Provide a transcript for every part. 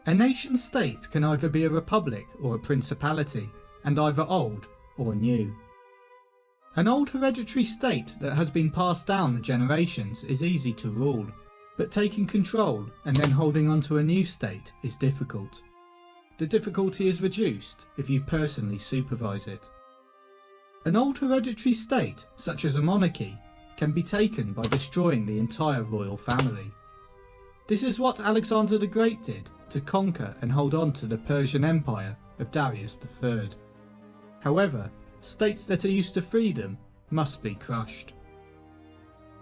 A nation-state can either be a republic or a principality, and either old or new. An old hereditary state that has been passed down the generations is easy to rule, but taking control and then holding on to a new state is difficult. The difficulty is reduced if you personally supervise it. An old hereditary state, such as a monarchy, can be taken by destroying the entire royal family. This is what Alexander the Great did to conquer and hold on to the Persian Empire of Darius III. However, states that are used to freedom must be crushed.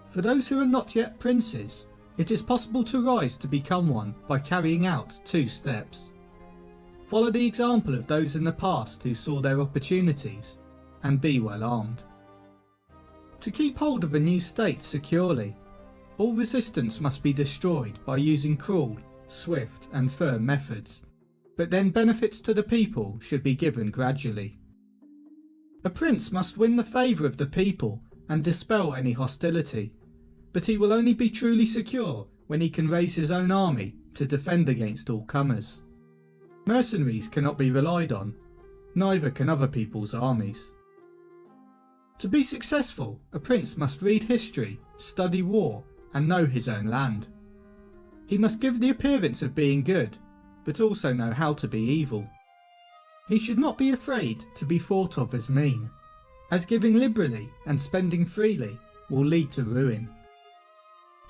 For those who are not yet princes, it is possible to rise to become one by carrying out 2 steps. Follow the example of those in the past who saw their opportunities, and be well armed. To keep hold of a new state securely, all resistance must be destroyed by using cruel, swift and firm methods, but then benefits to the people should be given gradually. A prince must win the favour of the people and dispel any hostility, but he will only be truly secure when he can raise his own army to defend against all comers. Mercenaries cannot be relied on, neither can other people's armies. To be successful, a prince must read history, study war, and know his own land. He must give the appearance of being good, but also know how to be evil. He should not be afraid to be thought of as mean, as giving liberally and spending freely will lead to ruin.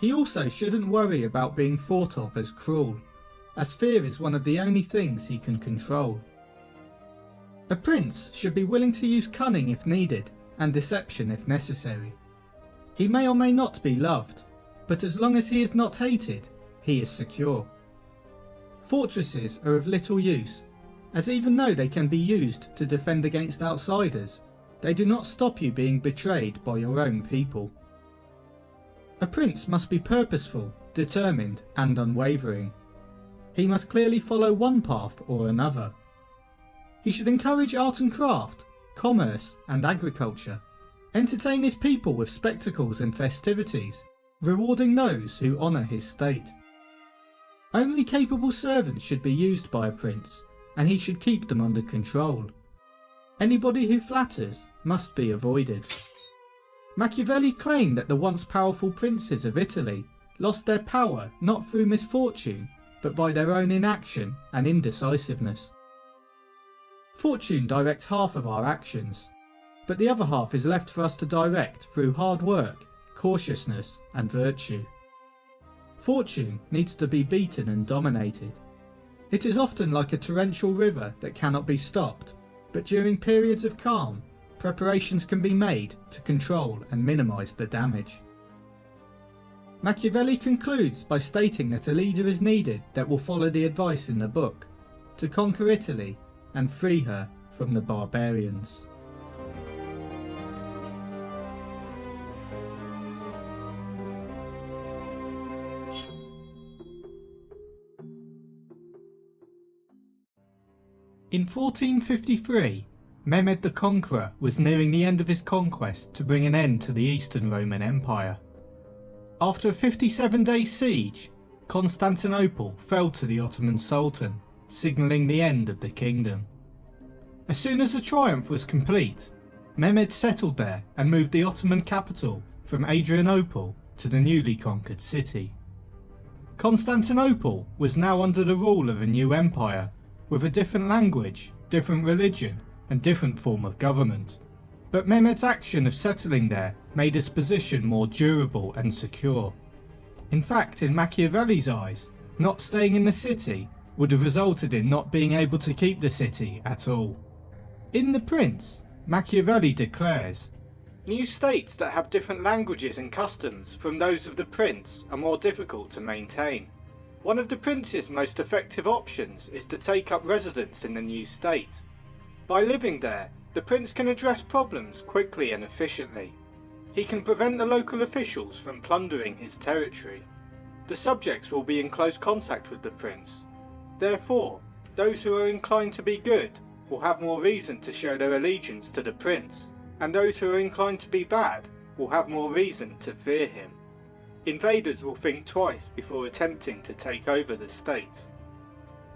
He also shouldn't worry about being thought of as cruel, as fear is one of the only things he can control. A prince should be willing to use cunning if needed, and deception if necessary. He may or may not be loved, but as long as he is not hated, he is secure. Fortresses are of little use, as even though they can be used to defend against outsiders, they do not stop you being betrayed by your own people. A prince must be purposeful, determined and unwavering. He must clearly follow one path or another. He should encourage art and craft, commerce and agriculture, entertain his people with spectacles and festivities, rewarding those who honour his state. Only capable servants should be used by a prince, and he should keep them under control. Anybody who flatters must be avoided. Machiavelli claimed that the once powerful princes of Italy lost their power not through misfortune, but by their own inaction and indecisiveness. Fortune directs half of our actions, but the other half is left for us to direct through hard work, cautiousness and virtue. Fortune needs to be beaten and dominated. It is often like a torrential river that cannot be stopped, but during periods of calm, preparations can be made to control and minimise the damage. Machiavelli concludes by stating that a leader is needed that will follow the advice in the book, to conquer Italy and free her from the barbarians. In 1453, Mehmed the Conqueror was nearing the end of his conquest to bring an end to the Eastern Roman Empire. After a 57-day siege, Constantinople fell to the Ottoman Sultan, signalling the end of the kingdom. As soon as the triumph was complete, Mehmed settled there and moved the Ottoman capital from Adrianople to the newly conquered city. Constantinople was now under the rule of a new empire, with a different language, different religion and different form of government. But Mehmed's action of settling there made his position more durable and secure. In fact, in Machiavelli's eyes, not staying in the city would have resulted in not being able to keep the city at all. In The Prince, Machiavelli declares, "New states that have different languages and customs from those of the prince are more difficult to maintain. One of the prince's most effective options is to take up residence in the new state. By living there, the prince can address problems quickly and efficiently. He can prevent the local officials from plundering his territory. The subjects will be in close contact with the prince. Therefore, those who are inclined to be good will have more reason to show their allegiance to the prince, and those who are inclined to be bad will have more reason to fear him. Invaders will think twice before attempting to take over the state."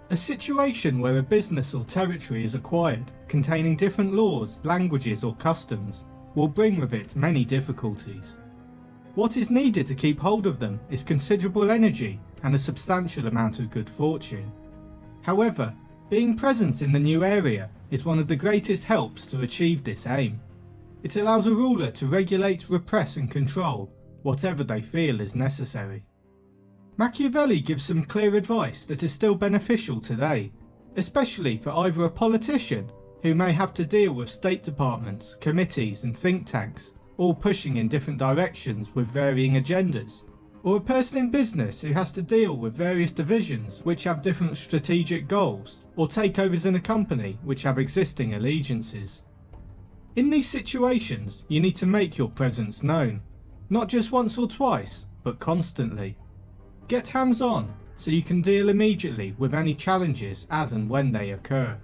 A situation where a business or territory is acquired, containing different laws, languages or customs, will bring with it many difficulties. What is needed to keep hold of them is considerable energy and a substantial amount of good fortune. However, being present in the new area is one of the greatest helps to achieve this aim. It allows a ruler to regulate, repress and control whatever they feel is necessary. Machiavelli gives some clear advice that is still beneficial today, especially for either a politician who may have to deal with state departments, committees and think tanks, all pushing in different directions with varying agendas, or a person in business who has to deal with various divisions which have different strategic goals, or takeovers in a company which have existing allegiances. In these situations, you need to make your presence known, not just once or twice, but constantly. Get hands-on so you can deal immediately with any challenges as and when they occur.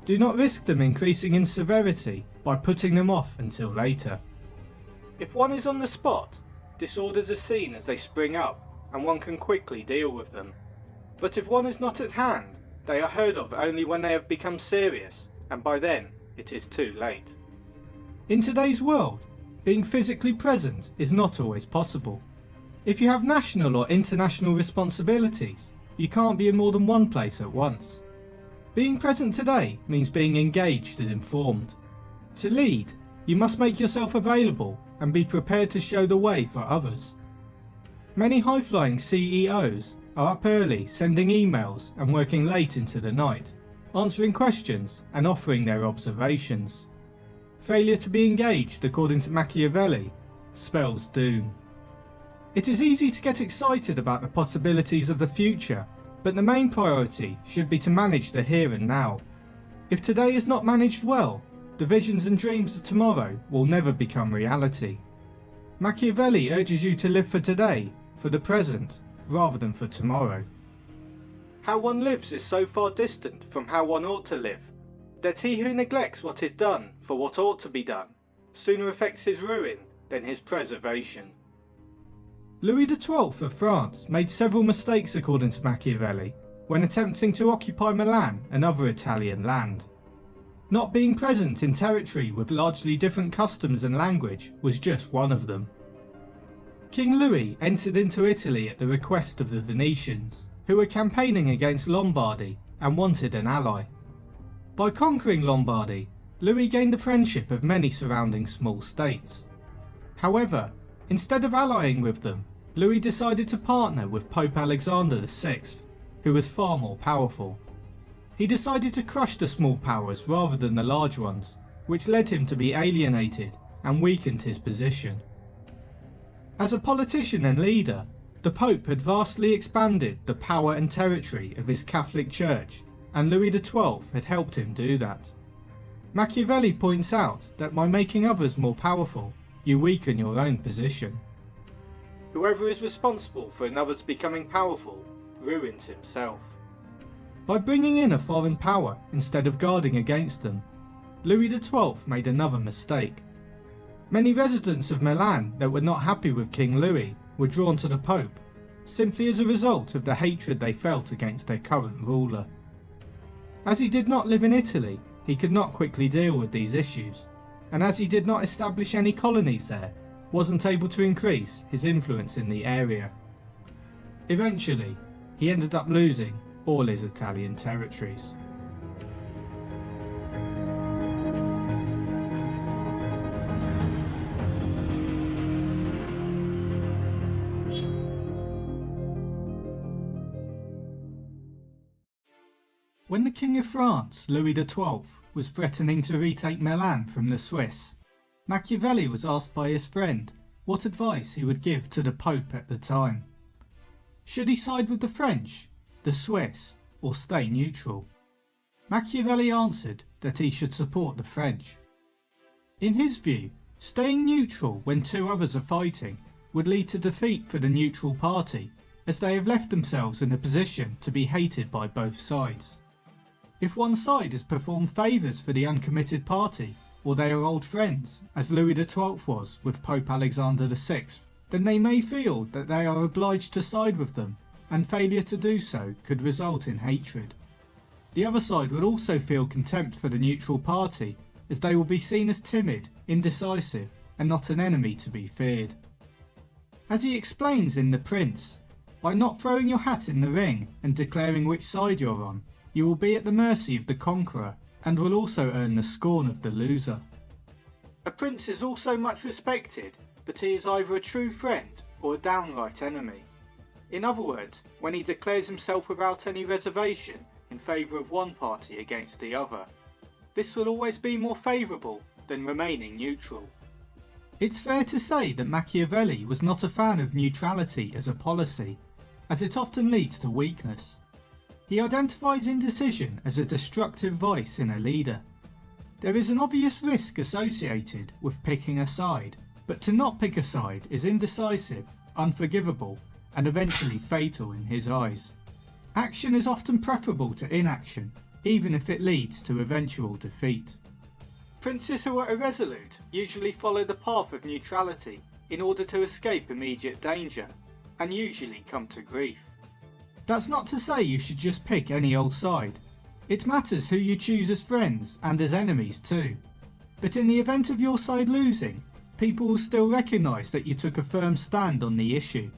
Do not risk them increasing in severity by putting them off until later. If one is on the spot, disorders are seen as they spring up and one can quickly deal with them. But if one is not at hand, they are heard of only when they have become serious, and by then it is too late. In today's world, being physically present is not always possible. If you have national or international responsibilities, you can't be in more than one place at once. Being present today means being engaged and informed. To lead, you must make yourself available and be prepared to show the way for others. Many high-flying CEOs are up early sending emails and working late into the night, answering questions and offering their observations. Failure to be engaged, according to Machiavelli, spells doom. It is easy to get excited about the possibilities of the future, but the main priority should be to manage the here and now. If today is not managed well, the visions and dreams of tomorrow will never become reality. Machiavelli urges you to live for today, for the present, rather than for tomorrow. How one lives is so far distant from how one ought to live, that he who neglects what is done for what ought to be done, sooner effects his ruin than his preservation. Louis XII of France made several mistakes according to Machiavelli when attempting to occupy Milan and other Italian land. Not being present in territory with largely different customs and language was just one of them. King Louis entered into Italy at the request of the Venetians, who were campaigning against Lombardy and wanted an ally. By conquering Lombardy, Louis gained the friendship of many surrounding small states. However, instead of allying with them, Louis decided to partner with Pope Alexander VI, who was far more powerful. He decided to crush the small powers rather than the large ones, which led him to be alienated and weakened his position. As a politician and leader, the Pope had vastly expanded the power and territory of his Catholic Church, and Louis XII had helped him do that. Machiavelli points out that by making others more powerful, you weaken your own position. Whoever is responsible for another's becoming powerful ruins himself. By bringing in a foreign power instead of guarding against them, Louis XII made another mistake. Many residents of Milan that were not happy with King Louis were drawn to the Pope, simply as a result of the hatred they felt against their current ruler. As he did not live in Italy, he could not quickly deal with these issues, and as he did not establish any colonies there, wasn't able to increase his influence in the area. Eventually, he ended up losing all his Italian territories. When the King of France, Louis XII, was threatening to retake Milan from the Swiss, Machiavelli was asked by his friend what advice he would give to the Pope at the time. Should he side with the French, the Swiss, or stay neutral? Machiavelli answered that he should support the French. In his view, staying neutral when two others are fighting would lead to defeat for the neutral party, as they have left themselves in a position to be hated by both sides. If one side has performed favours for the uncommitted party, or they are old friends, as Louis XII was with Pope Alexander VI, then they may feel that they are obliged to side with them, and failure to do so could result in hatred. The other side will also feel contempt for the neutral party, as they will be seen as timid, indecisive, and not an enemy to be feared. As he explains in The Prince, by not throwing your hat in the ring and declaring which side you're on, you will be at the mercy of the conqueror and will also earn the scorn of the loser. A prince is also much respected, but he is either a true friend or a downright enemy. In other words, when he declares himself without any reservation in favour of one party against the other. This will always be more favourable than remaining neutral. It's fair to say that Machiavelli was not a fan of neutrality as a policy, as it often leads to weakness. He identifies indecision as a destructive vice in a leader. There is an obvious risk associated with picking a side, but to not pick a side is indecisive, unforgivable, and eventually fatal in his eyes. Action is often preferable to inaction, even if it leads to eventual defeat. Princes who are irresolute usually follow the path of neutrality in order to escape immediate danger, and usually come to grief. That's not to say you should just pick any old side. It matters who you choose as friends and as enemies too. But in the event of your side losing, people will still recognise that you took a firm stand on the issue.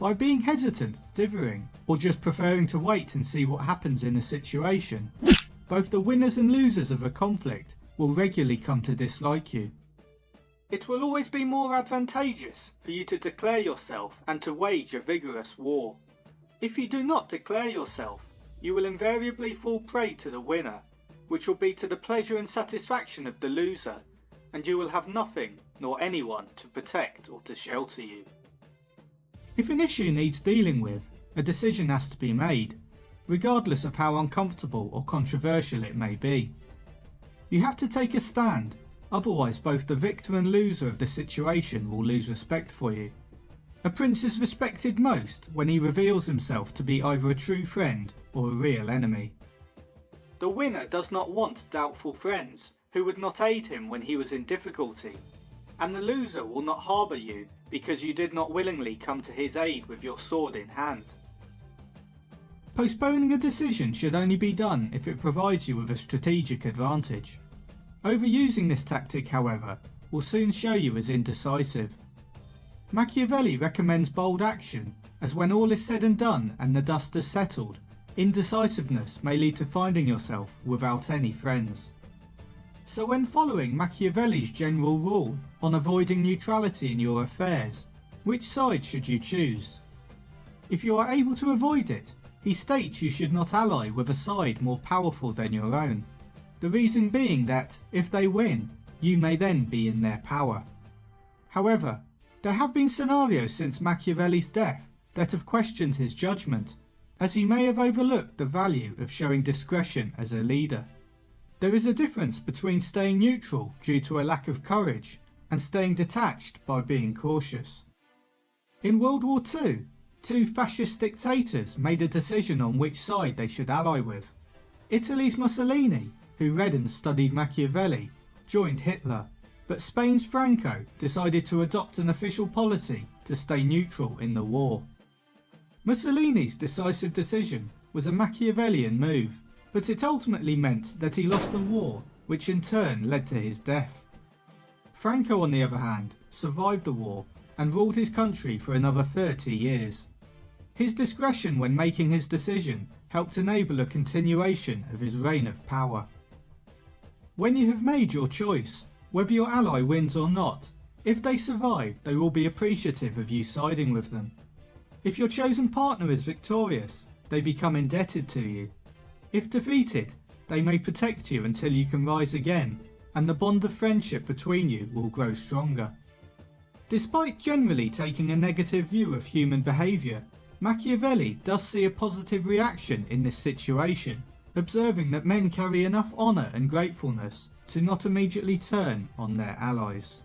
By being hesitant, differing, or just preferring to wait and see what happens in a situation, both the winners and losers of a conflict will regularly come to dislike you. It will always be more advantageous for you to declare yourself and to wage a vigorous war. If you do not declare yourself, you will invariably fall prey to the winner, which will be to the pleasure and satisfaction of the loser, and you will have nothing nor anyone to protect or to shelter you. If an issue needs dealing with, a decision has to be made, regardless of how uncomfortable or controversial it may be. You have to take a stand, otherwise both the victor and loser of the situation will lose respect for you. A prince is respected most when he reveals himself to be either a true friend or a real enemy. The winner does not want doubtful friends who would not aid him when he was in difficulty, and the loser will not harbour you because you did not willingly come to his aid with your sword in hand. Postponing a decision should only be done if it provides you with a strategic advantage. Overusing this tactic, however, will soon show you as indecisive. Machiavelli recommends bold action, as when all is said and done and the dust has settled, indecisiveness may lead to finding yourself without any friends. So when following Machiavelli's general rule on avoiding neutrality in your affairs, which side should you choose? If you are able to avoid it, he states you should not ally with a side more powerful than your own. The reason being that, if they win, you may then be in their power. However, there have been scenarios since Machiavelli's death that have questioned his judgment, as he may have overlooked the value of showing discretion as a leader. There is a difference between staying neutral due to a lack of courage and staying detached by being cautious. In World War II, two fascist dictators made a decision on which side they should ally with. Italy's Mussolini, who read and studied Machiavelli, joined Hitler, but Spain's Franco decided to adopt an official policy to stay neutral in the war. Mussolini's decisive decision was a Machiavellian move, but it ultimately meant that he lost the war, which in turn led to his death. Franco, on the other hand, survived the war and ruled his country for another 30 years. His discretion when making his decision helped enable a continuation of his reign of power. When you have made your choice, whether your ally wins or not, if they survive, they will be appreciative of you siding with them. If your chosen partner is victorious, they become indebted to you. If defeated, they may protect you until you can rise again, and the bond of friendship between you will grow stronger. Despite generally taking a negative view of human behaviour, Machiavelli does see a positive reaction in this situation, observing that men carry enough honour and gratefulness to not immediately turn on their allies.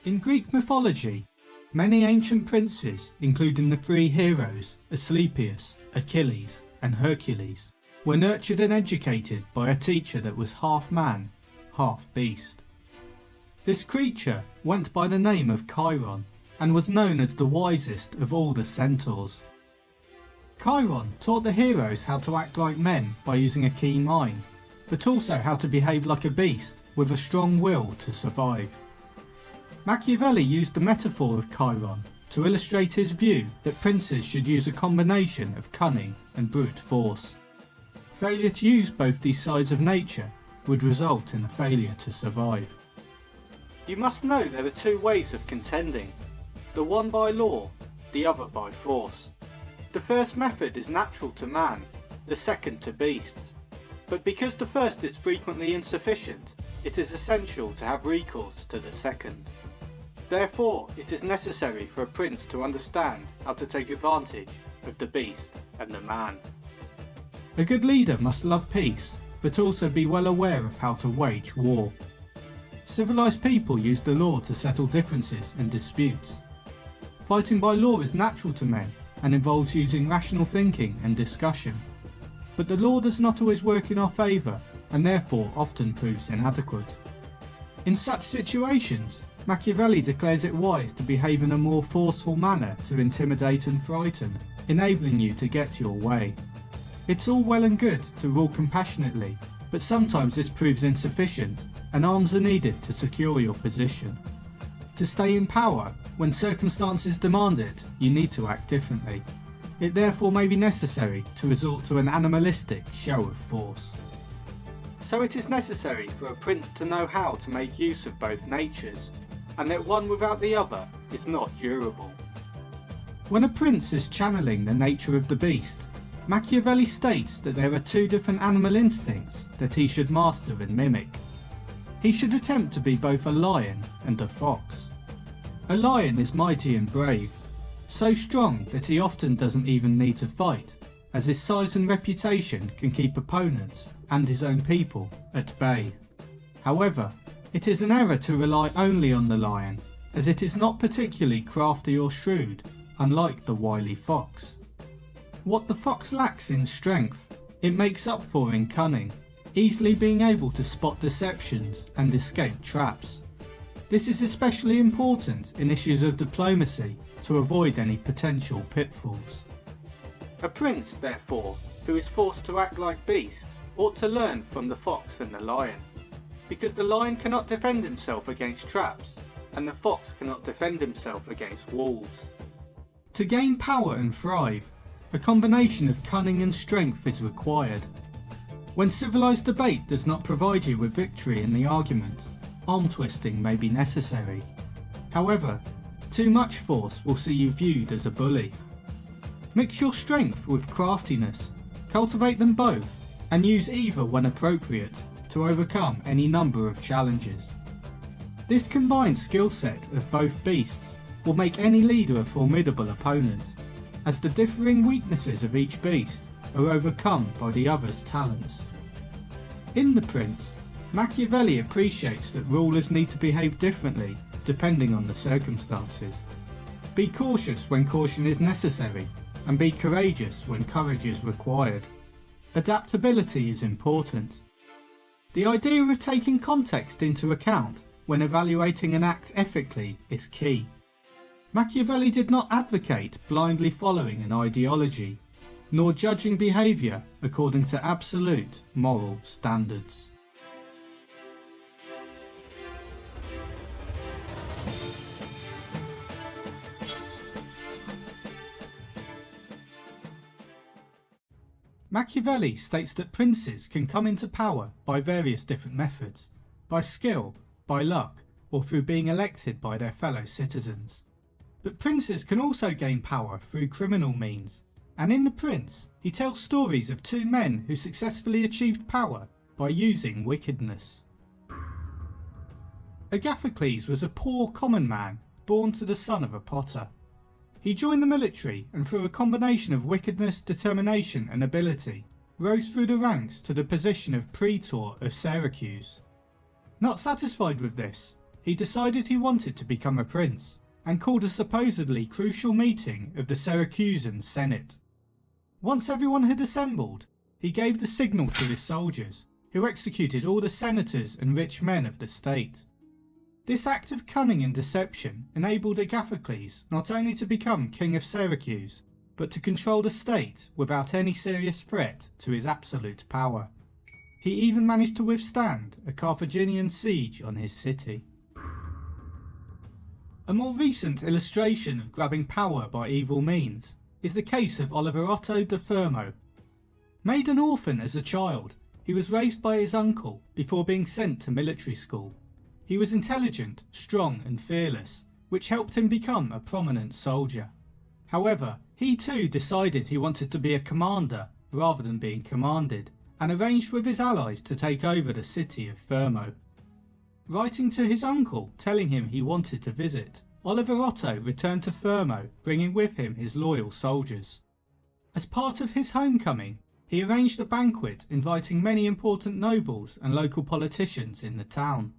In Greek mythology, many ancient princes, including the three heroes Asclepius, Achilles and Hercules, were nurtured and educated by a teacher that was half man, half beast. This creature went by the name of Chiron and was known as the wisest of all the centaurs. Chiron taught the heroes how to act like men by using a keen mind, but also how to behave like a beast with a strong will to survive. Machiavelli used the metaphor of Chiron to illustrate his view that princes should use a combination of cunning and brute force. Failure to use both these sides of nature would result in a failure to survive. You must know there are two ways of contending, the one by law, the other by force. The first method is natural to man, the second to beasts. But because the first is frequently insufficient, it is essential to have recourse to the second. Therefore, it is necessary for a prince to understand how to take advantage of the beast and the man. A good leader must love peace, but also be well aware of how to wage war. Civilized people use the law to settle differences and disputes. Fighting by law is natural to men and involves using rational thinking and discussion. But the law does not always work in our favour and therefore often proves inadequate. In such situations, Machiavelli declares it wise to behave in a more forceful manner to intimidate and frighten, enabling you to get your way. It's all well and good to rule compassionately, but sometimes this proves insufficient and arms are needed to secure your position. To stay in power, when circumstances demand it, you need to act differently. It therefore may be necessary to resort to an animalistic show of force. So it is necessary for a prince to know how to make use of both natures, and that one without the other is not durable. When a prince is channeling the nature of the beast, Machiavelli states that there are two different animal instincts that he should master and mimic. He should attempt to be both a lion and a fox. A lion is mighty and brave, so strong that he often doesn't even need to fight, as his size and reputation can keep opponents and his own people at bay. However, it is an error to rely only on the lion, as it is not particularly crafty or shrewd, unlike the wily fox. What the fox lacks in strength, it makes up for in cunning, easily being able to spot deceptions and escape traps. This is especially important in issues of diplomacy to avoid any potential pitfalls. A prince, therefore, who is forced to act like beast, ought to learn from the fox and the lion, because the lion cannot defend himself against traps, and the fox cannot defend himself against wolves. To gain power and thrive, a combination of cunning and strength is required. When civilized debate does not provide you with victory in the argument, arm twisting may be necessary. However, too much force will see you viewed as a bully. Mix your strength with craftiness, cultivate them both, and use either when appropriate to overcome any number of challenges. This combined skill set of both beasts will make any leader a formidable opponent, as the differing weaknesses of each beast are overcome by the other's talents. In The Prince, Machiavelli appreciates that rulers need to behave differently depending on the circumstances. Be cautious when caution is necessary, and be courageous when courage is required. Adaptability is important. The idea of taking context into account when evaluating an act ethically is key. Machiavelli did not advocate blindly following an ideology, nor judging behaviour according to absolute moral standards. Machiavelli states that princes can come into power by various different methods, by skill, by luck, or through being elected by their fellow citizens. But princes can also gain power through criminal means, and in The Prince he tells stories of two men who successfully achieved power by using wickedness. Agathocles was a poor common man born to the son of a potter. He joined the military and through a combination of wickedness, determination and ability, rose through the ranks to the position of praetor of Syracuse. Not satisfied with this, he decided he wanted to become a prince, and called a supposedly crucial meeting of the Syracusan Senate. Once everyone had assembled, he gave the signal to his soldiers, who executed all the senators and rich men of the state. This act of cunning and deception enabled Agathocles not only to become king of Syracuse, but to control the state without any serious threat to his absolute power. He even managed to withstand a Carthaginian siege on his city. A more recent illustration of grabbing power by evil means is the case of Oliverotto da Fermo. Made an orphan as a child, he was raised by his uncle before being sent to military school. He was intelligent, strong and fearless, which helped him become a prominent soldier. However, he too decided he wanted to be a commander rather than being commanded, and arranged with his allies to take over the city of Fermo. Writing to his uncle telling him he wanted to visit, Oliverotto returned to Fermo, bringing with him his loyal soldiers. As part of his homecoming, he arranged a banquet inviting many important nobles and local politicians in the town.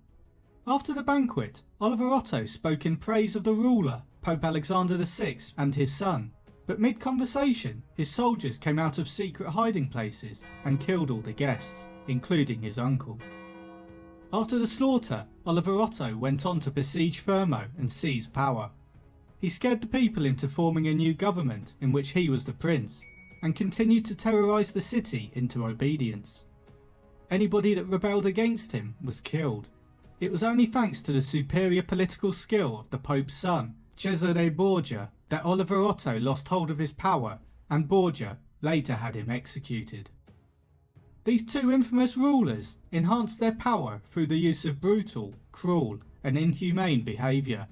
After the banquet, Oliverotto spoke in praise of the ruler, Pope Alexander VI, and his son, but mid-conversation his soldiers came out of secret hiding places and killed all the guests, including his uncle. After the slaughter, Oliverotto went on to besiege Fermo and seize power. He scared the people into forming a new government in which he was the prince, and continued to terrorise the city into obedience. Anybody that rebelled against him was killed. It was only thanks to the superior political skill of the Pope's son, Cesare Borgia, that Oliverotto lost hold of his power, and Borgia later had him executed. These two infamous rulers enhanced their power through the use of brutal, cruel and inhumane behaviour.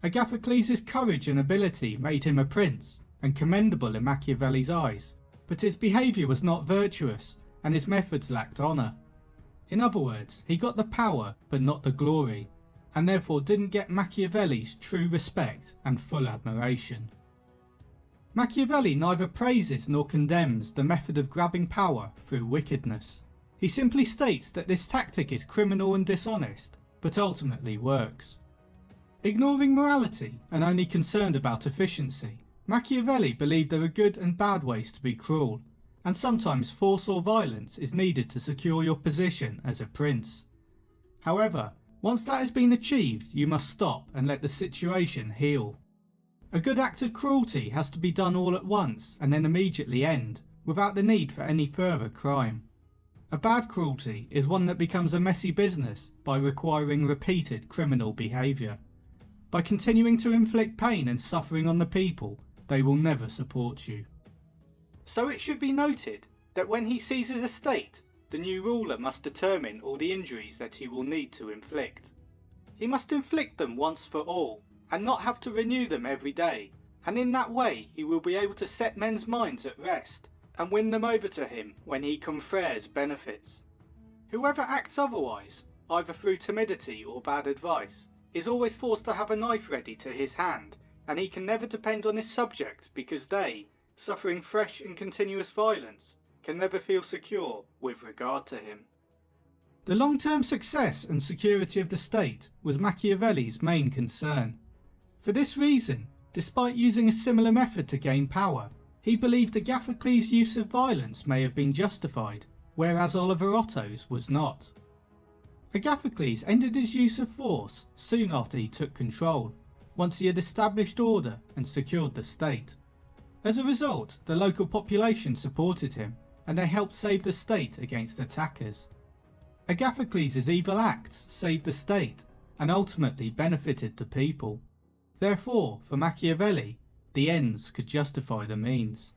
Agathocles' courage and ability made him a prince and commendable in Machiavelli's eyes, but his behaviour was not virtuous and his methods lacked honour. In other words, he got the power but not the glory, and therefore didn't get Machiavelli's true respect and full admiration. Machiavelli neither praises nor condemns the method of grabbing power through wickedness. He simply states that this tactic is criminal and dishonest, but ultimately works. Ignoring morality and only concerned about efficiency, Machiavelli believed there are good and bad ways to be cruel, and sometimes force or violence is needed to secure your position as a prince. However, once that has been achieved, you must stop and let the situation heal. A good act of cruelty has to be done all at once and then immediately end, without the need for any further crime. A bad cruelty is one that becomes a messy business by requiring repeated criminal behaviour. By continuing to inflict pain and suffering on the people, they will never support you. So it should be noted that when he seizes a state, the new ruler must determine all the injuries that he will need to inflict. He must inflict them once for all, and not have to renew them every day, and in that way he will be able to set men's minds at rest, and win them over to him when he confers benefits. Whoever acts otherwise, either through timidity or bad advice, is always forced to have a knife ready to his hand, and he can never depend on his subject because they, suffering fresh and continuous violence, can never feel secure with regard to him. The long-term success and security of the state was Machiavelli's main concern. For this reason, despite using a similar method to gain power, he believed Agathocles' use of violence may have been justified, whereas Oliverotto's was not. Agathocles ended his use of force soon after he took control, once he had established order and secured the state. As a result, the local population supported him, and they helped save the state against attackers. Agathocles' evil acts saved the state and ultimately benefited the people. Therefore, for Machiavelli, the ends could justify the means.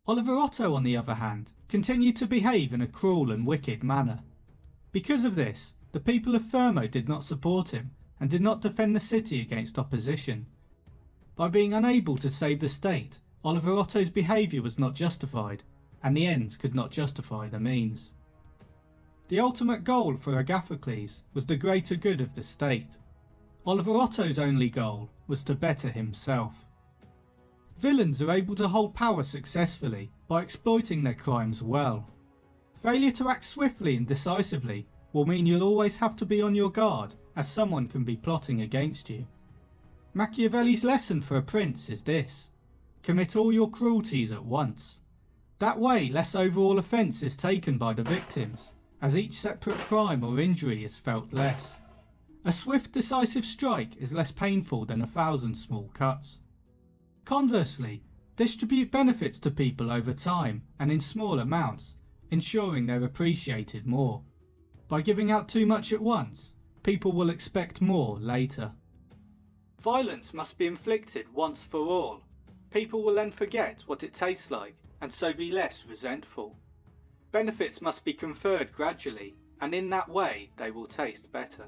Oliverotto, on the other hand, continued to behave in a cruel and wicked manner. Because of this, the people of Fermo did not support him and did not defend the city against opposition. By being unable to save the state, Oliverotto's behaviour was not justified, and the ends could not justify the means. The ultimate goal for Agathocles was the greater good of the state. Oliverotto's only goal was to better himself. Villains are able to hold power successfully by exploiting their crimes well. Failure to act swiftly and decisively will mean you'll always have to be on your guard, as someone can be plotting against you. Machiavelli's lesson for a prince is this: commit all your cruelties at once. That way less overall offence is taken by the victims, as each separate crime or injury is felt less. A swift, decisive strike is less painful than 1,000 small cuts. Conversely, distribute benefits to people over time and in small amounts, ensuring they're appreciated more. By giving out too much at once, people will expect more later. Violence must be inflicted once for all. People will then forget what it tastes like and so be less resentful. Benefits must be conferred gradually, and in that way they will taste better.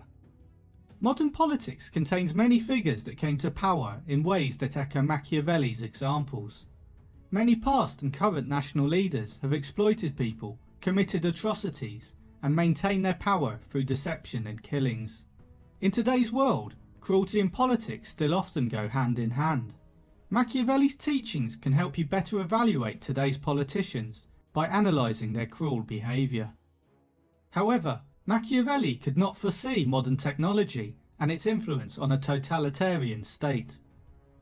Modern politics contains many figures that came to power in ways that echo Machiavelli's examples. Many past and current national leaders have exploited people, committed atrocities, and maintained their power through deception and killings. In today's world, cruelty and politics still often go hand in hand. Machiavelli's teachings can help you better evaluate today's politicians by analysing their cruel behaviour. However, Machiavelli could not foresee modern technology and its influence on a totalitarian state.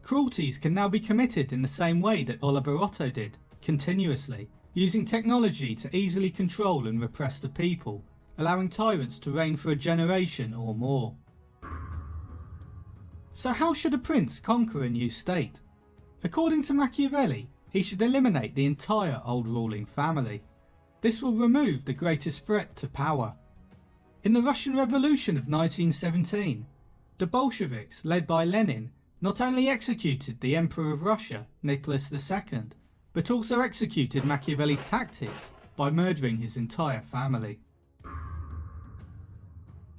Cruelties can now be committed in the same way that Oliver Otto did, continuously, using technology to easily control and repress the people, allowing tyrants to reign for a generation or more. So how should a prince conquer a new state? According to Machiavelli, he should eliminate the entire old ruling family. This will remove the greatest threat to power. In the Russian Revolution of 1917, the Bolsheviks, led by Lenin, not only executed the Emperor of Russia, Nicholas II, but also executed Machiavelli's tactics by murdering his entire family.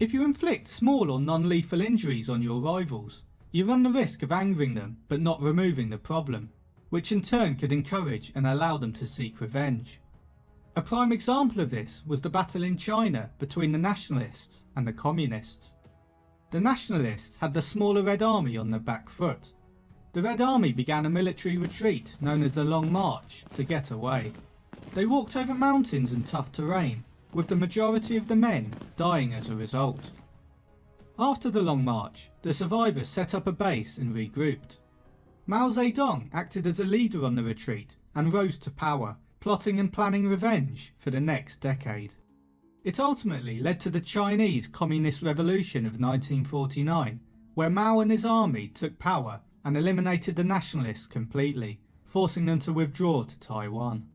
If you inflict small or non-lethal injuries on your rivals, you run the risk of angering them but not removing the problem, which in turn could encourage and allow them to seek revenge. A prime example of this was the battle in China between the nationalists and the communists. The nationalists had the smaller Red Army on their back foot. The Red Army began a military retreat known as the Long March to get away. They walked over mountains and tough terrain, with the majority of the men dying as a result. After the Long March, the survivors set up a base and regrouped. Mao Zedong acted as a leader on the retreat and rose to power, plotting and planning revenge for the next decade. It ultimately led to the Chinese Communist Revolution of 1949, where Mao and his army took power and eliminated the nationalists completely, forcing them to withdraw to Taiwan.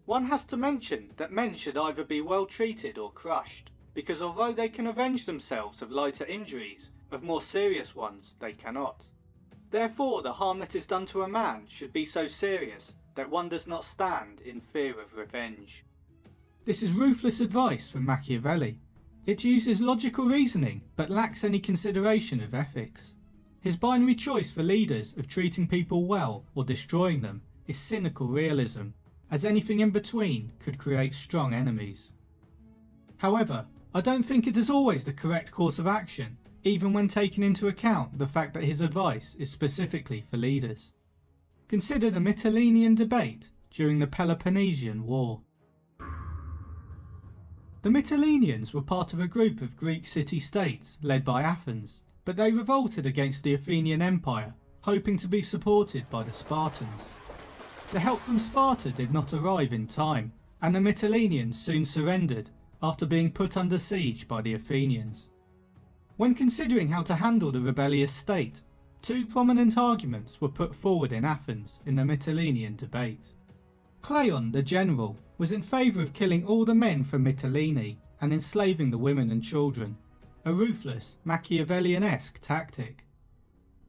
One has to mention that men should either be well treated or crushed, because although they can avenge themselves of lighter injuries, of more serious ones they cannot. Therefore the harm that is done to a man should be so serious that one does not stand in fear of revenge. This is ruthless advice from Machiavelli. It uses logical reasoning but lacks any consideration of ethics. His binary choice for leaders of treating people well or destroying them is cynical realism, as anything in between could create strong enemies. However, I don't think it is always the correct course of action, even when taking into account the fact that his advice is specifically for leaders. Consider the Mytilenean debate during the Peloponnesian War. The Mytileneans were part of a group of Greek city-states led by Athens, but they revolted against the Athenian Empire, hoping to be supported by the Spartans. The help from Sparta did not arrive in time, and the Mytileneans soon surrendered after being put under siege by the Athenians. When considering how to handle the rebellious state, two prominent arguments were put forward in Athens in the Mytilenean debate. Cleon, the general, was in favour of killing all the men from Mytilene and enslaving the women and children, a ruthless Machiavellian-esque tactic.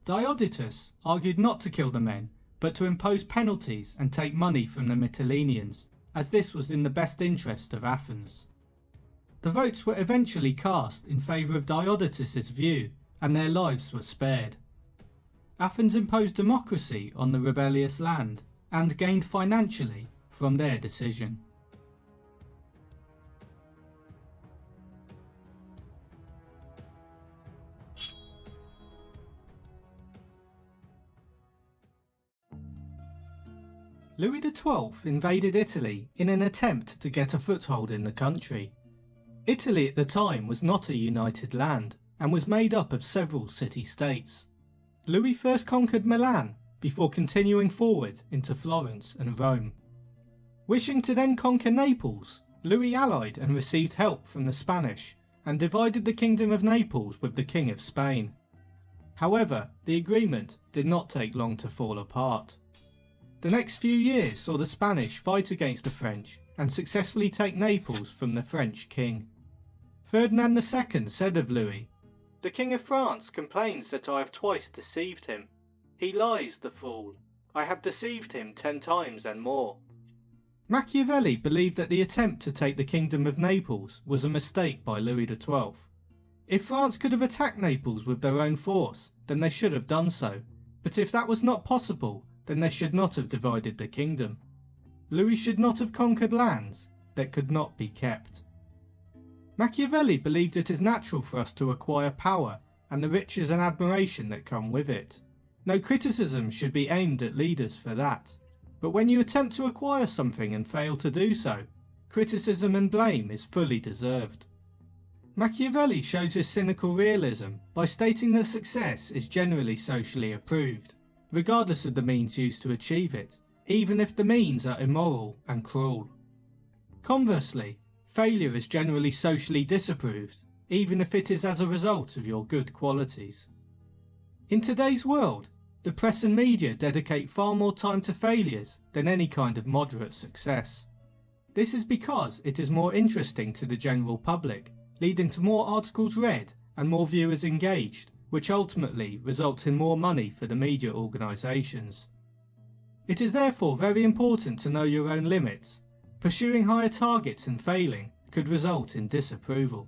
Diodotus argued not to kill the men, but to impose penalties and take money from the Mytileneans, as this was in the best interest of Athens. The votes were eventually cast in favour of Diodotus's view, and their lives were spared. Athens imposed democracy on the rebellious land, and gained financially from their decision. Louis XII invaded Italy in an attempt to get a foothold in the country. Italy at the time was not a united land and was made up of several city-states. Louis first conquered Milan before continuing forward into Florence and Rome. Wishing to then conquer Naples, Louis allied and received help from the Spanish and divided the Kingdom of Naples with the King of Spain. However, the agreement did not take long to fall apart. The next few years saw the Spanish fight against the French and successfully take Naples from the French king. Ferdinand II said of Louis, "The King of France complains that I have twice deceived him. He lies, the fool. I have deceived him 10 times and more." Machiavelli believed that the attempt to take the Kingdom of Naples was a mistake by Louis XII. If France could have attacked Naples with their own force, then they should have done so, but if that was not possible, then they should not have divided the kingdom. Louis should not have conquered lands that could not be kept. Machiavelli believed it is natural for us to acquire power and the riches and admiration that come with it. No criticism should be aimed at leaders for that. But when you attempt to acquire something and fail to do so, criticism and blame is fully deserved. Machiavelli shows his cynical realism by stating that success is generally socially approved, regardless of the means used to achieve it, even if the means are immoral and cruel. Conversely, failure is generally socially disapproved, even if it is as a result of your good qualities. In today's world, the press and media dedicate far more time to failures than any kind of moderate success. This is because it is more interesting to the general public, leading to more articles read and more viewers engaged, which ultimately results in more money for the media organisations. It is therefore very important to know your own limits. Pursuing higher targets and failing could result in disapproval.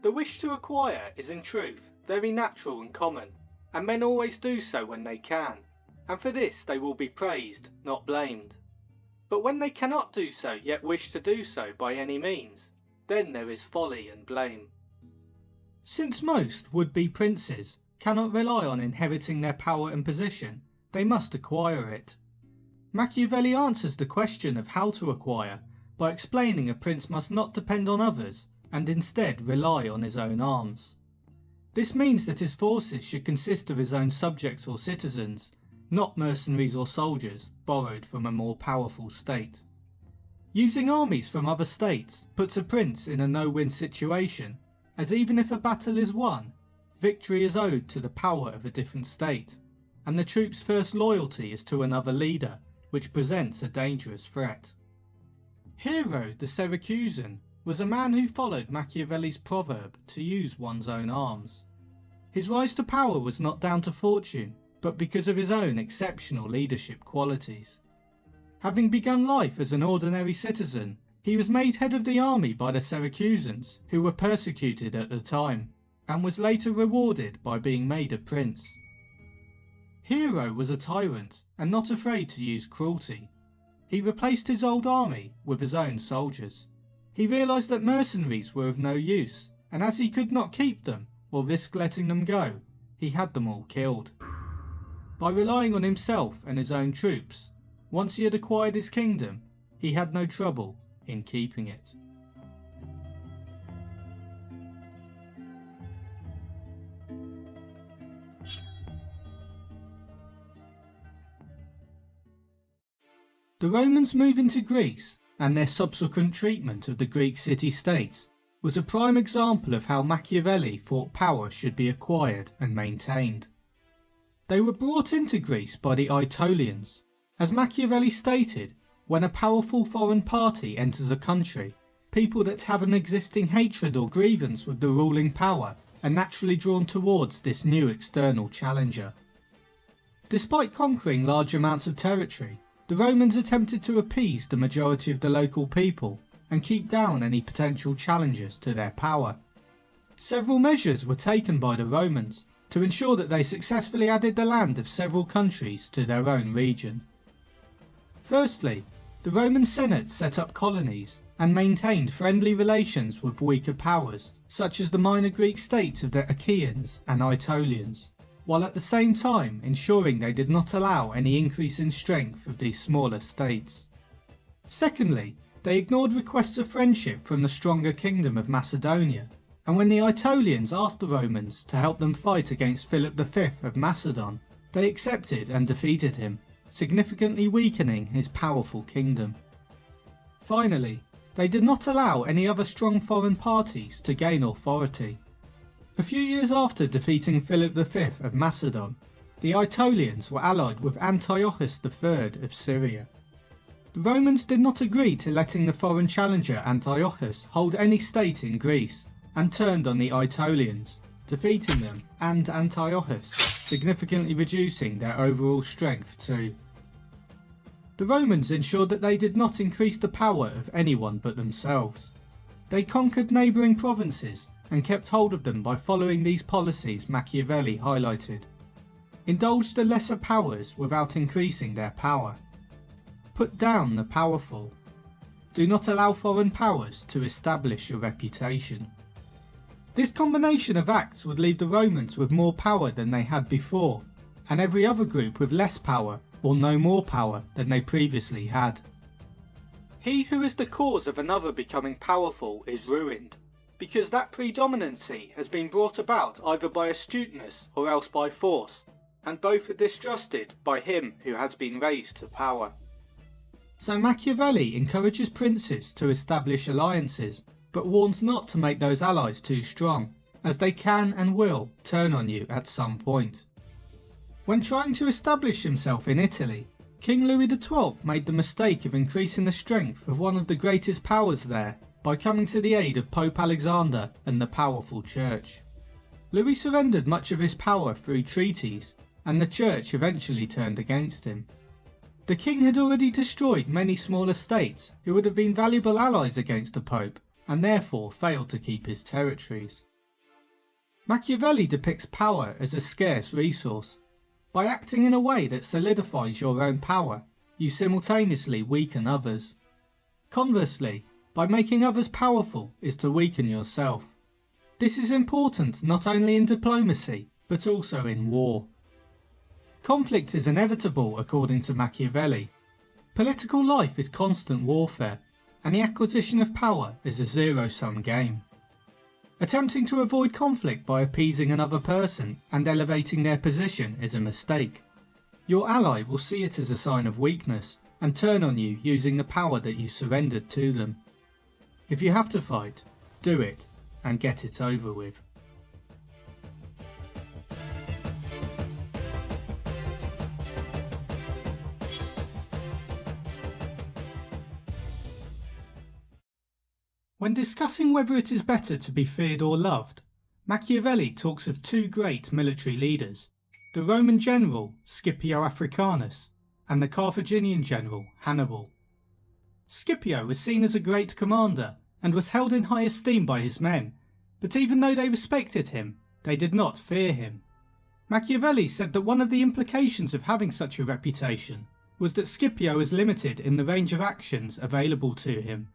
The wish to acquire is in truth very natural and common, and men always do so when they can, and for this they will be praised, not blamed. But when they cannot do so yet wish to do so by any means, then there is folly and blame. Since most would-be princes cannot rely on inheriting their power and position, they must acquire it. Machiavelli answers the question of how to acquire by explaining a prince must not depend on others and instead rely on his own arms. This means that his forces should consist of his own subjects or citizens, not mercenaries or soldiers borrowed from a more powerful state. Using armies from other states puts a prince in a no-win situation, as even if a battle is won, victory is owed to the power of a different state, and the troops' first loyalty is to another leader, which presents a dangerous threat. Hero the Syracusan was a man who followed Machiavelli's proverb to use one's own arms. His rise to power was not down to fortune, but because of his own exceptional leadership qualities. Having begun life as an ordinary citizen, he was made head of the army by the Syracusans, who were persecuted at the time, and was later rewarded by being made a prince. Hero was a tyrant and not afraid to use cruelty. He replaced his old army with his own soldiers. He realised that mercenaries were of no use, and as he could not keep them or risk letting them go, he had them all killed. By relying on himself and his own troops, once he had acquired his kingdom, he had no trouble in keeping it. The Romans' move into Greece and their subsequent treatment of the Greek city-states was a prime example of how Machiavelli thought power should be acquired and maintained. They were brought into Greece by the Aetolians. As Machiavelli stated, when a powerful foreign party enters a country, people that have an existing hatred or grievance with the ruling power are naturally drawn towards this new external challenger. Despite conquering large amounts of territory, the Romans attempted to appease the majority of the local people and keep down any potential challengers to their power. Several measures were taken by the Romans to ensure that they successfully added the land of several countries to their own region. Firstly, the Roman Senate set up colonies and maintained friendly relations with weaker powers, such as the minor Greek states of the Achaeans and Aetolians, while at the same time ensuring they did not allow any increase in strength of these smaller states. Secondly, they ignored requests of friendship from the stronger kingdom of Macedonia, and when the Aetolians asked the Romans to help them fight against Philip V of Macedon, they accepted and defeated him, significantly weakening his powerful kingdom. Finally, They did not allow any other strong foreign parties to gain authority. A few years after defeating Philip V of Macedon, the Aetolians were allied with Antiochus III of Syria. The Romans did not agree to letting the foreign challenger Antiochus hold any state in Greece, and turned on the Aetolians, defeating them and Antiochus, significantly reducing their overall strength too. The Romans ensured that they did not increase the power of anyone but themselves. They conquered neighbouring provinces and kept hold of them by following these policies Machiavelli highlighted. Indulge the lesser powers without increasing their power. Put down the powerful. Do not allow foreign powers to establish your reputation. This combination of acts would leave the Romans with more power than they had before, and every other group with less power or no more power than they previously had. He who is the cause of another becoming powerful is ruined, because that predominancy has been brought about either by astuteness or else by force, and both are distrusted by him who has been raised to power. So Machiavelli encourages princes to establish alliances, but warns not to make those allies too strong, as they can and will turn on you at some point. When trying to establish himself in Italy, King Louis XII made the mistake of increasing the strength of one of the greatest powers there by coming to the aid of Pope Alexander and the powerful Church. Louis surrendered much of his power through treaties, and the Church eventually turned against him. The king had already destroyed many smaller states who would have been valuable allies against the Pope, and therefore failed to keep his territories. Machiavelli depicts power as a scarce resource. By acting in a way that solidifies your own power, you simultaneously weaken others. Conversely, by making others powerful is to weaken yourself. This is important not only in diplomacy, but also in war. Conflict is inevitable according to Machiavelli. Political life is constant warfare, and the acquisition of power is a zero-sum game. Attempting to avoid conflict by appeasing another person and elevating their position is a mistake. Your ally will see it as a sign of weakness and turn on you using the power that you surrendered to them. If you have to fight, do it and get it over with. When discussing whether it is better to be feared or loved, Machiavelli talks of two great military leaders, the Roman general Scipio Africanus and the Carthaginian general Hannibal. Scipio was seen as a great commander and was held in high esteem by his men, but even though they respected him, they did not fear him. Machiavelli said that one of the implications of having such a reputation was that Scipio is limited in the range of actions available to him.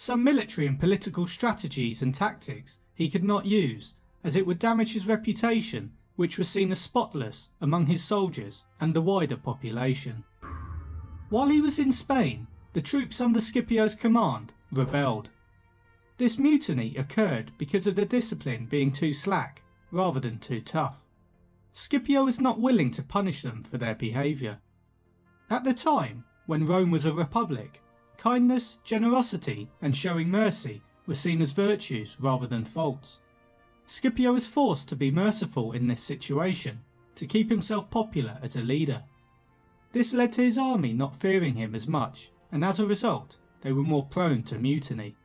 Some military and political strategies and tactics he could not use, as it would damage his reputation, which was seen as spotless among his soldiers and the wider population. While he was in Spain, the troops under Scipio's command rebelled. This mutiny occurred because of the discipline being too slack rather than too tough. Scipio was not willing to punish them for their behaviour. At the time, when Rome was a republic, kindness, generosity and showing mercy were seen as virtues rather than faults. Scipio was forced to be merciful in this situation to keep himself popular as a leader. This led to his army not fearing him as much, and as a result they were more prone to mutiny.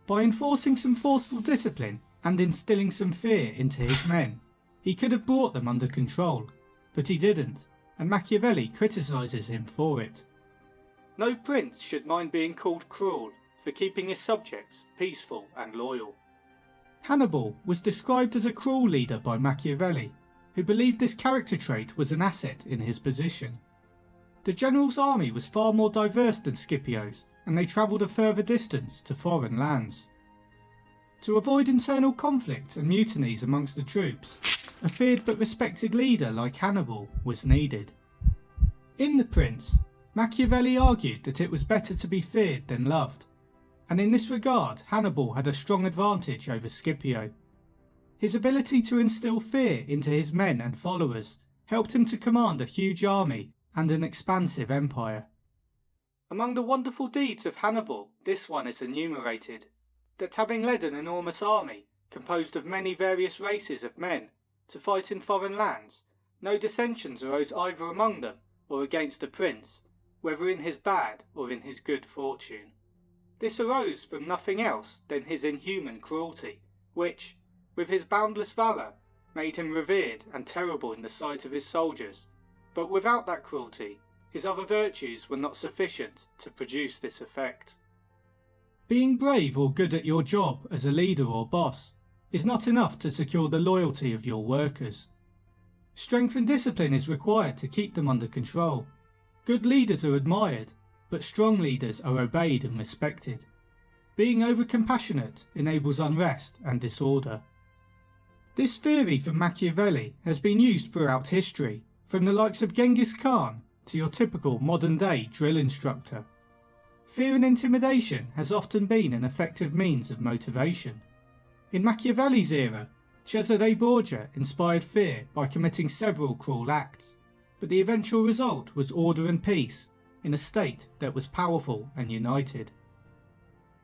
By enforcing some forceful discipline and instilling some fear into his men, he could have brought them under control, but he didn't, and Machiavelli criticises him for it. No prince should mind being called cruel for keeping his subjects peaceful and loyal. Hannibal was described as a cruel leader by Machiavelli, who believed this character trait was an asset in his position. The general's army was far more diverse than Scipio's, and they travelled a further distance to foreign lands. To avoid internal conflict and mutinies amongst the troops, a feared but respected leader like Hannibal was needed. In The Prince, Machiavelli argued that it was better to be feared than loved, and in this regard Hannibal had a strong advantage over Scipio. His ability to instill fear into his men and followers helped him to command a huge army and an expansive empire. Among the wonderful deeds of Hannibal, this one is enumerated, that having led an enormous army, composed of many various races of men, to fight in foreign lands, no dissensions arose either among them or against the prince, whether in his bad or in his good fortune. This arose from nothing else than his inhuman cruelty, which, with his boundless valour, made him revered and terrible in the sight of his soldiers, but without that cruelty, his other virtues were not sufficient to produce this effect. Being brave or good at your job as a leader or boss is not enough to secure the loyalty of your workers. Strength and discipline is required to keep them under control. Good leaders are admired, but strong leaders are obeyed and respected. Being over-compassionate enables unrest and disorder. This theory from Machiavelli has been used throughout history, from the likes of Genghis Khan to your typical modern-day drill instructor. Fear and intimidation has often been an effective means of motivation. In Machiavelli's era, Cesare Borgia inspired fear by committing several cruel acts, but the eventual result was order and peace in a state that was powerful and united.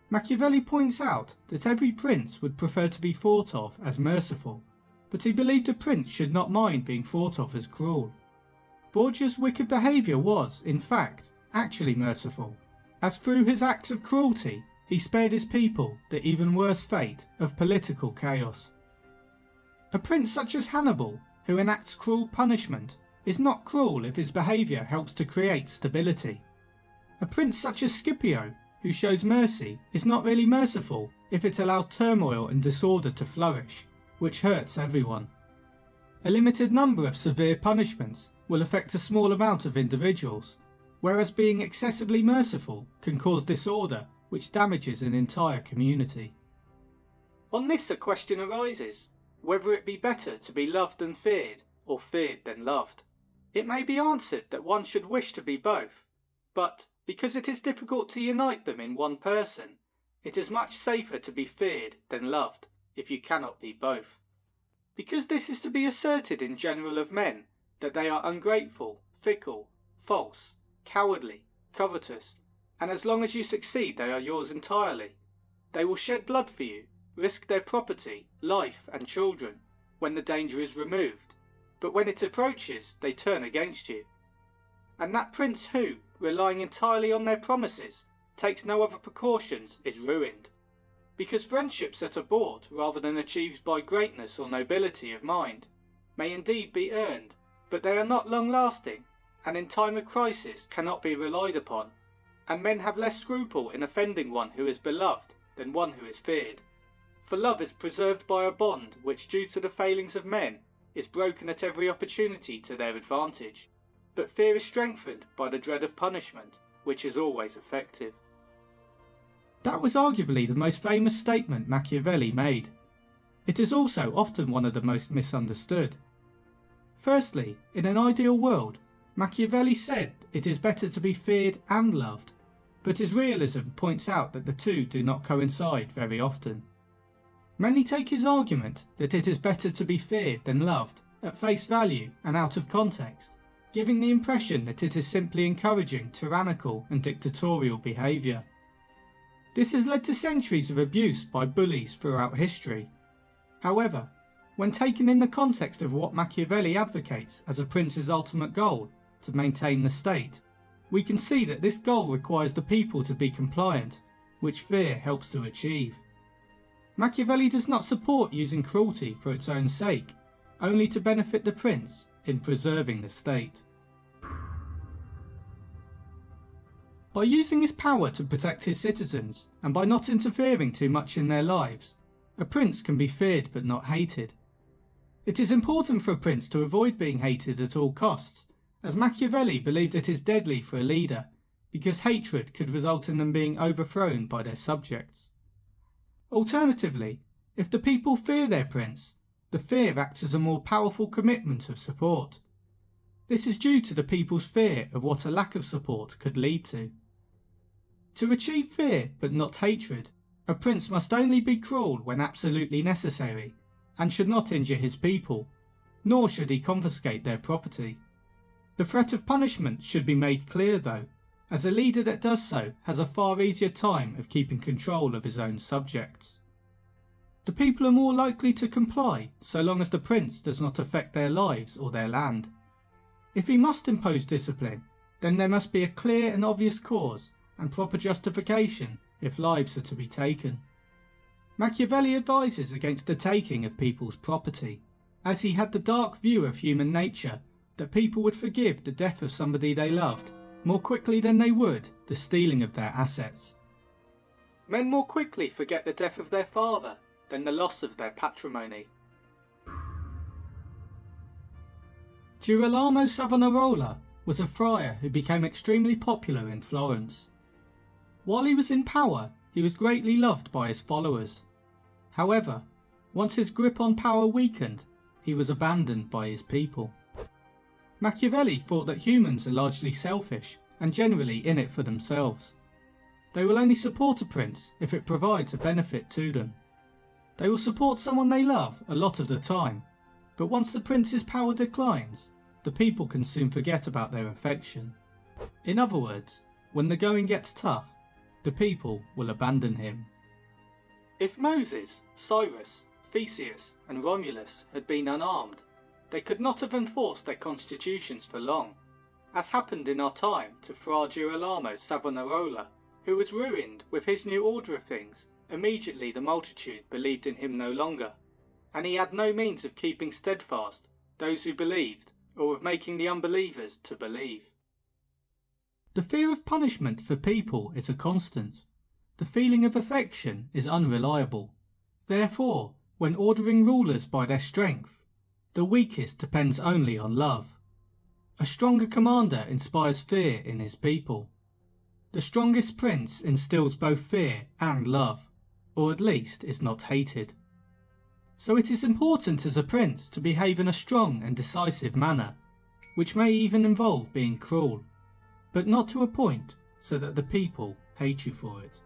Machiavelli points out that every prince would prefer to be thought of as merciful, but he believed a prince should not mind being thought of as cruel. Borgia's wicked behaviour was, in fact, actually merciful, as through his acts of cruelty he spared his people the even worse fate of political chaos. A prince such as Hannibal, who enacts cruel punishment, is not cruel if his behaviour helps to create stability. A prince such as Scipio, who shows mercy, is not really merciful if it allows turmoil and disorder to flourish, which hurts everyone. A limited number of severe punishments will affect a small amount of individuals, whereas being excessively merciful can cause disorder which damages an entire community. On this a question arises, whether it be better to be loved than feared, or feared than loved. It may be answered that one should wish to be both, but because it is difficult to unite them in one person, it is much safer to be feared than loved if you cannot be both. Because this is to be asserted in general of men, that they are ungrateful, fickle, false, cowardly, covetous, and as long as you succeed they are yours entirely. They will shed blood for you, risk their property, life and children, when the danger is removed, but when it approaches they turn against you. And that prince who, relying entirely on their promises, takes no other precautions is ruined. Because friendships that are bought rather than achieved by greatness or nobility of mind may indeed be earned, but they are not long-lasting, and in time of crisis cannot be relied upon, and men have less scruple in offending one who is beloved than one who is feared. For love is preserved by a bond which, due to the failings of men, is broken at every opportunity to their advantage, but fear is strengthened by the dread of punishment, which is always effective. That was arguably the most famous statement Machiavelli made. It is also often one of the most misunderstood. Firstly, in an ideal world, Machiavelli said it is better to be feared and loved, but his realism points out that the two do not coincide very often. Many take his argument that it is better to be feared than loved at face value and out of context, giving the impression that it is simply encouraging tyrannical and dictatorial behaviour. This has led to centuries of abuse by bullies throughout history. However, when taken in the context of what Machiavelli advocates as a prince's ultimate goal, to maintain the state, we can see that this goal requires the people to be compliant, which fear helps to achieve. Machiavelli does not support using cruelty for its own sake, only to benefit the prince in preserving the state. By using his power to protect his citizens, and by not interfering too much in their lives, a prince can be feared but not hated. It is important for a prince to avoid being hated at all costs, as Machiavelli believed it is deadly for a leader, because hatred could result in them being overthrown by their subjects. Alternatively, if the people fear their prince, the fear acts as a more powerful commitment of support. This is due to the people's fear of what a lack of support could lead to. To achieve fear but not hatred, a prince must only be cruel when absolutely necessary, and should not injure his people, nor should he confiscate their property. The threat of punishment should be made clear though, as a leader that does so has a far easier time of keeping control of his own subjects. The people are more likely to comply so long as the prince does not affect their lives or their land. If he must impose discipline, then there must be a clear and obvious cause and proper justification if lives are to be taken. Machiavelli advises against the taking of people's property, as he had the dark view of human nature that people would forgive the death of somebody they loved more quickly than they would the stealing of their assets. Men more quickly forget the death of their father than the loss of their patrimony. Girolamo Savonarola was a friar who became extremely popular in Florence. While he was in power, he was greatly loved by his followers. However, once his grip on power weakened, he was abandoned by his people. Machiavelli thought that humans are largely selfish and generally in it for themselves. They will only support a prince if it provides a benefit to them. They will support someone they love a lot of the time, but once the prince's power declines, the people can soon forget about their affection. In other words, when the going gets tough, the people will abandon him. If Moses, Cyrus, Theseus and Romulus had been unarmed, they could not have enforced their constitutions for long, as happened in our time to Fra Girolamo Savonarola, who was ruined with his new order of things. Immediately the multitude believed in him no longer, and he had no means of keeping steadfast those who believed, or of making the unbelievers to believe. The fear of punishment for people is a constant. The feeling of affection is unreliable. Therefore, when ordering rulers by their strength, the weakest depends only on love. A stronger commander inspires fear in his people. The strongest prince instills both fear and love, or at least is not hated. So it is important as a prince to behave in a strong and decisive manner, which may even involve being cruel, but not to a point so that the people hate you for it.